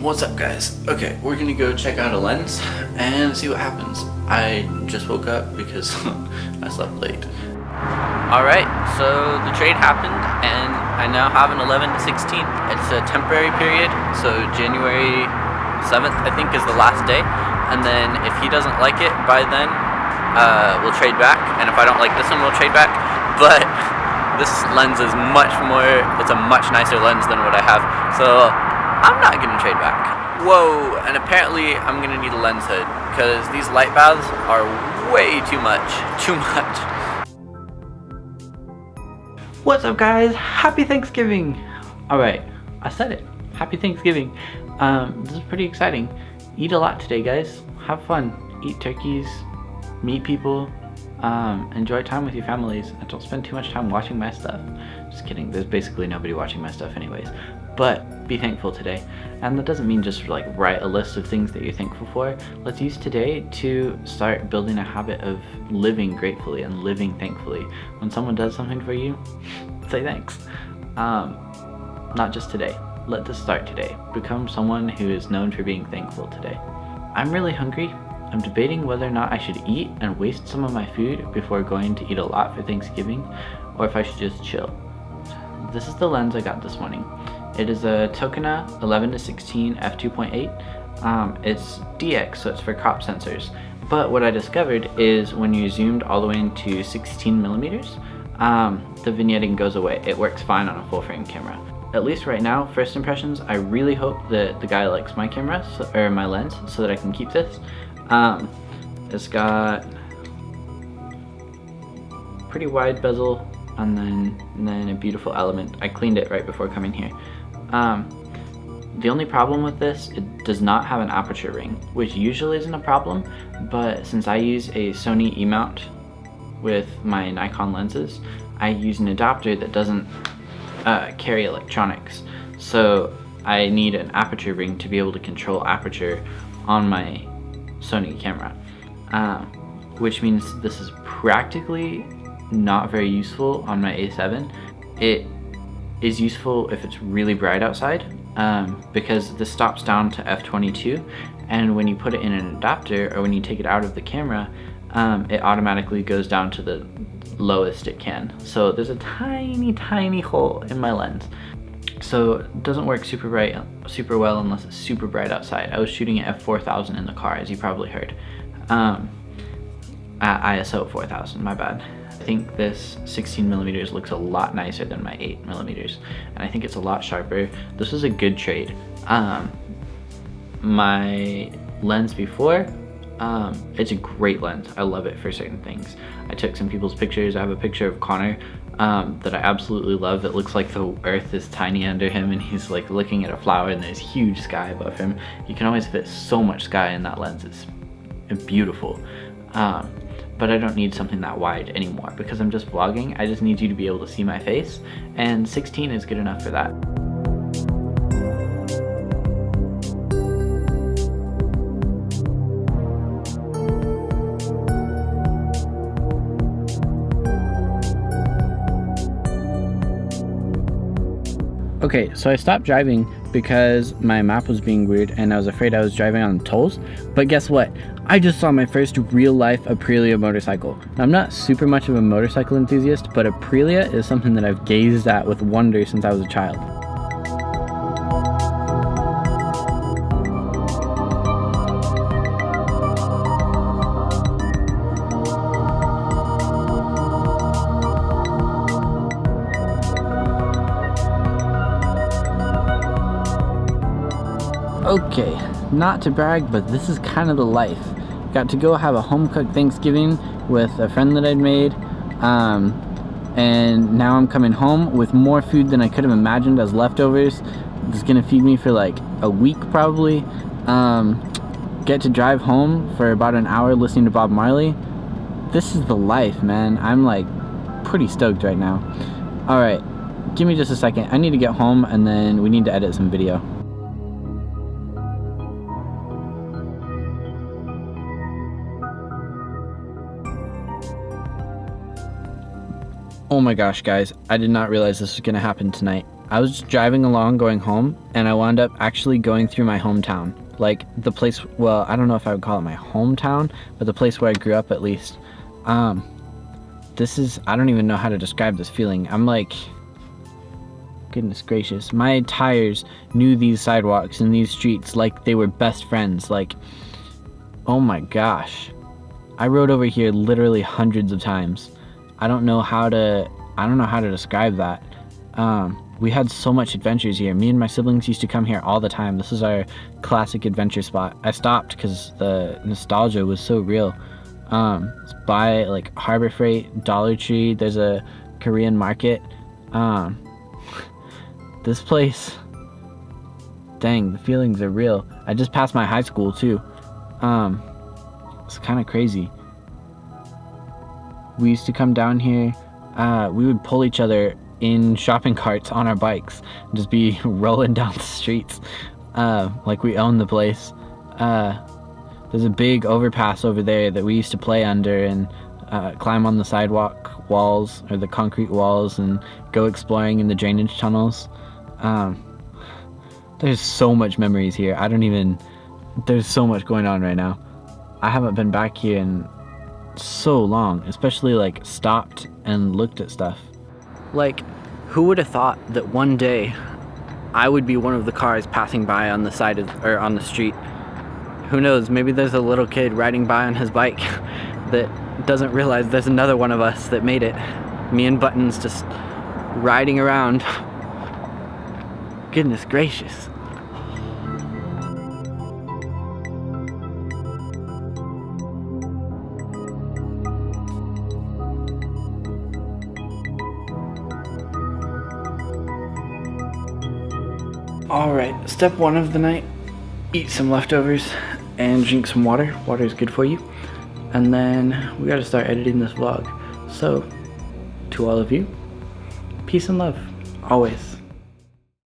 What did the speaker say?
What's up, guys? Okay, we're gonna go check out a lens and see what happens. I just woke up because I slept late. Alright, so the trade happened and I now have an 11 to 16. It's a temporary period, so January 7th I think is the last day, and then if he doesn't like it by then, we'll trade back, and if I don't like this one, we'll trade back. But this lens is it's a much nicer lens than what I have, so I'm not gonna trade back. Whoa, and apparently I'm gonna need a lens hood because these light baths are way too much. What's up, guys? Happy Thanksgiving! Alright, I said it. Happy Thanksgiving. This is pretty exciting. Eat a lot today, guys. Have fun. Eat turkeys, meet people, enjoy time with your families, and don't spend too much time watching my stuff. Just kidding, there's basically nobody watching my stuff anyways. But be thankful today. And that doesn't mean just like write a list of things that you're thankful for. Let's use today to start building a habit of living gratefully and living thankfully. When someone does something for you, say thanks. Not just today. Let this start today. Become someone who is known for being thankful today. I'm really hungry. I'm debating whether or not I should eat and waste some of my food before going to eat a lot for Thanksgiving, or if I should just chill. This is the lens I got this morning. It is a Tokina 11 to 16 f2.8. It's DX, so it's for crop sensors. But what I discovered is when you zoomed all the way into 16 millimeters, the vignetting goes away. It works fine on a full frame camera. At least right now, first impressions, I really hope that the guy likes my camera, or my lens, so that I can keep this. It's got pretty wide bezel, and then a beautiful element. I cleaned it right before coming here. The only problem with this, it does not have an aperture ring, which usually isn't a problem, but since I use a Sony E-mount with my Nikon lenses, I use an adapter that doesn't carry electronics. So I need an aperture ring to be able to control aperture on my Sony camera, which means this is practically not very useful on my A7. It is useful if it's really bright outside, because this stops down to f22, and when you put it in an adapter or when you take it out of the camera, it automatically goes down to the lowest it can. So there's a tiny hole in my lens, so it doesn't work super well unless it's super bright outside. I was shooting at f4000 in the car, as you probably heard, at ISO 4000, my bad. I think this 16 millimeters looks a lot nicer than my 8 millimeters, and I think it's a lot sharper. This was a good trade. My lens before, it's a great lens. I love it for certain things. I took some people's pictures. I have a picture of Connor that I absolutely love. It looks like the earth is tiny under him and he's like looking at a flower and there's huge sky above him. You can always fit so much sky in that lens. It's beautiful. But I don't need something that wide anymore because I'm just vlogging. I just need you to be able to see my face, and 16 is good enough for that. Okay, so I stopped driving because my map was being weird and I was afraid I was driving on tolls. But guess what? I just saw my first real-life Aprilia motorcycle. Now, I'm not super much of a motorcycle enthusiast, but Aprilia is something that I've gazed at with wonder since I was a child. Okay, not to brag, but this is kind of the life. Got to go have a home-cooked Thanksgiving with a friend that I'd made, and now I'm coming home with more food than I could have imagined as leftovers. It's gonna feed me for like a week probably. Get to drive home for about an hour listening to Bob Marley. This is the life, man. I'm like pretty stoked right now. Alright, give me just a second. I need to get home and then we need to edit some video. Oh my gosh, guys, I did not realize this was gonna happen tonight. I was just driving along going home, and I wound up actually going through my hometown. Like the place, well, I don't know if I would call it my hometown, but the place where I grew up at least. This is, I don't even know how to describe this feeling. I'm like, goodness gracious, my tires knew these sidewalks and these streets like they were best friends. Like, oh my gosh, I rode over here literally hundreds of times. I don't know how to describe that. We had so much adventures here. Me and my siblings used to come here all the time. This is our classic adventure spot. I stopped because the nostalgia was so real. It's by like Harbor Freight, Dollar Tree. There's a Korean market. This place, dang, the feelings are real. I just passed my high school too. It's kind of crazy. We used to come down here. We would pull each other in shopping carts on our bikes and just be rolling down the streets like we own the place. There's a big overpass over there that we used to play under and climb on the sidewalk walls or the concrete walls and go exploring in the drainage tunnels. There's so much memories here. There's so much going on right now. I haven't been back here in so long, especially like stopped and looked at stuff. Like, who would have thought that one day I would be one of the cars passing by on the side of, or on the street? Who knows, maybe there's a little kid riding by on his bike that doesn't realize there's another one of us that made it. Me and Buttons just riding around. Goodness gracious. Alright, step one of the night, eat some leftovers and drink some water. Water is good for you. And then we gotta start editing this vlog. So, to all of you, peace and love, always.